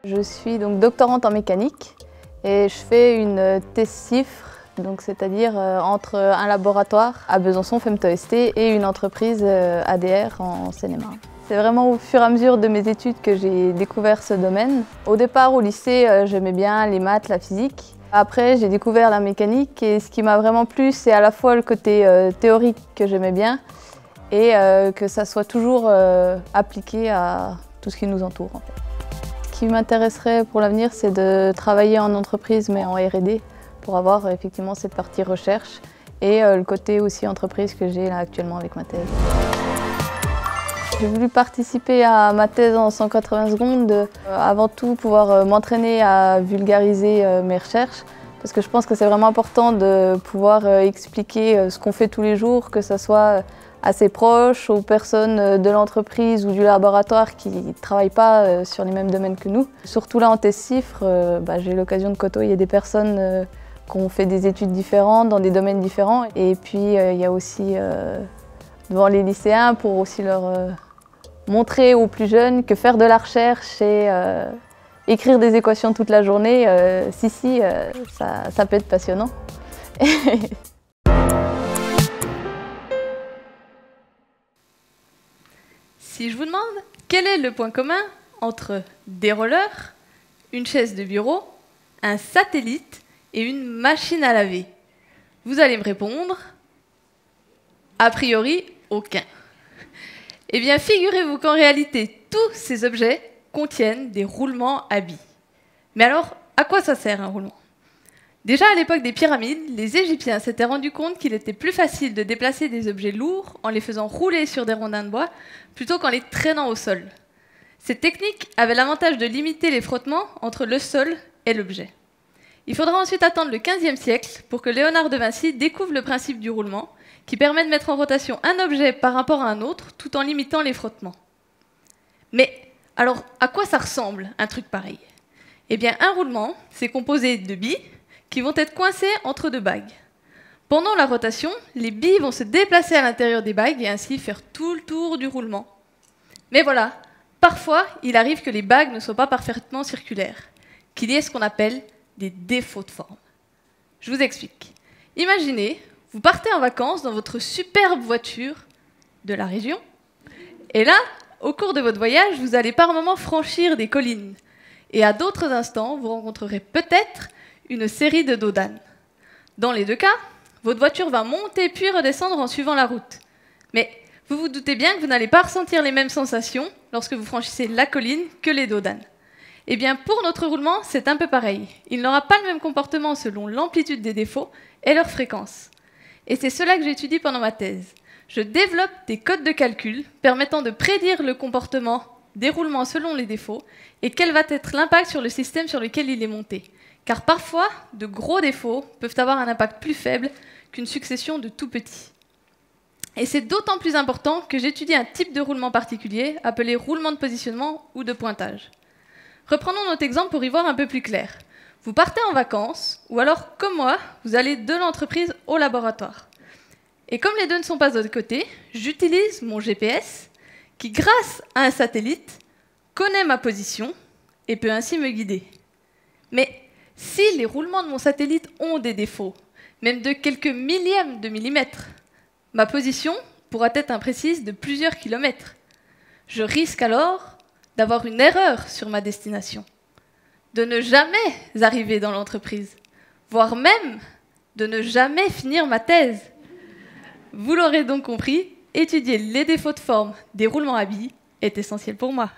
Je suis donc doctorante en mécanique et je fais une thèse CIFRE, donc c'est-à-dire entre un laboratoire à Besançon, FemtoST, et une entreprise ADR en Seine-et-Marne. C'est vraiment au fur et à mesure de mes études que j'ai découvert ce domaine. Au départ, au lycée, j'aimais bien les maths, la physique. Après, j'ai découvert la mécanique et ce qui m'a vraiment plu, c'est à la fois le côté théorique que j'aimais bien et que ça soit toujours appliqué à tout ce qui nous entoure, en fait. Ce qui m'intéresserait pour l'avenir, c'est de travailler en entreprise, mais en R&D, pour avoir effectivement cette partie recherche et le côté aussi entreprise que j'ai là actuellement avec ma thèse. J'ai voulu participer à ma thèse en 180 secondes, avant tout pouvoir m'entraîner à vulgariser mes recherches, parce que je pense que c'est vraiment important de pouvoir expliquer ce qu'on fait tous les jours, que ce soit à ses proches, aux personnes de l'entreprise ou du laboratoire qui ne travaillent pas sur les mêmes domaines que nous. Surtout là en thèse CIFRE, j'ai eu l'occasion de côtoyer des personnes qui ont fait des études différentes, dans des domaines différents. Et puis il y a aussi devant les lycéens pour aussi leur montrer aux plus jeunes que faire de la recherche et écrire des équations toute la journée, ça peut être passionnant. Si je vous demande quel est le point commun entre des rollers, une chaise de bureau, un satellite et une machine à laver, vous allez me répondre a priori aucun. Eh bien, figurez-vous qu'en réalité, tous ces objets contiennent des roulements à billes. Mais alors, à quoi ça sert un roulement ? Déjà à l'époque des pyramides, les Égyptiens s'étaient rendus compte qu'il était plus facile de déplacer des objets lourds en les faisant rouler sur des rondins de bois plutôt qu'en les traînant au sol. Cette technique avait l'avantage de limiter les frottements entre le sol et l'objet. Il faudra ensuite attendre le XVe siècle pour que Léonard de Vinci découvre le principe du roulement, qui permet de mettre en rotation un objet par rapport à un autre tout en limitant les frottements. Mais alors, à quoi ça ressemble un truc pareil ? Eh bien, un roulement, c'est composé de billes qui vont être coincées entre deux bagues. Pendant la rotation, les billes vont se déplacer à l'intérieur des bagues et ainsi faire tout le tour du roulement. Mais voilà, parfois, il arrive que les bagues ne soient pas parfaitement circulaires, qu'il y ait ce qu'on appelle des défauts de forme. Je vous explique. Imaginez, vous partez en vacances dans votre superbe voiture de la région, et là, au cours de votre voyage, vous allez par moments franchir des collines, et à d'autres instants, vous rencontrerez peut-être une série de dos d'âne. Dans les deux cas, votre voiture va monter puis redescendre en suivant la route. Mais vous vous doutez bien que vous n'allez pas ressentir les mêmes sensations lorsque vous franchissez la colline que les dos d'âne. Eh bien, pour notre roulement, c'est un peu pareil. Il n'aura pas le même comportement selon l'amplitude des défauts et leur fréquence. Et c'est cela que j'étudie pendant ma thèse. Je développe des codes de calcul permettant de prédire le comportement des roulements selon les défauts et quel va être l'impact sur le système sur lequel il est monté. Car parfois, de gros défauts peuvent avoir un impact plus faible qu'une succession de tout petits. Et c'est d'autant plus important que j'étudie un type de roulement particulier, appelé roulement de positionnement ou de pointage. Reprenons notre exemple pour y voir un peu plus clair. Vous partez en vacances, ou alors, comme moi, vous allez de l'entreprise au laboratoire. Et comme les deux ne sont pas de l'autre côté, j'utilise mon GPS, qui, grâce à un satellite, connaît ma position et peut ainsi me guider. Mais si les roulements de mon satellite ont des défauts, même de quelques millièmes de millimètre, ma position pourra être imprécise de plusieurs kilomètres. Je risque alors d'avoir une erreur sur ma destination, de ne jamais arriver dans l'entreprise, voire même de ne jamais finir ma thèse. Vous l'aurez donc compris, étudier les défauts de forme des roulements à billes est essentiel pour moi.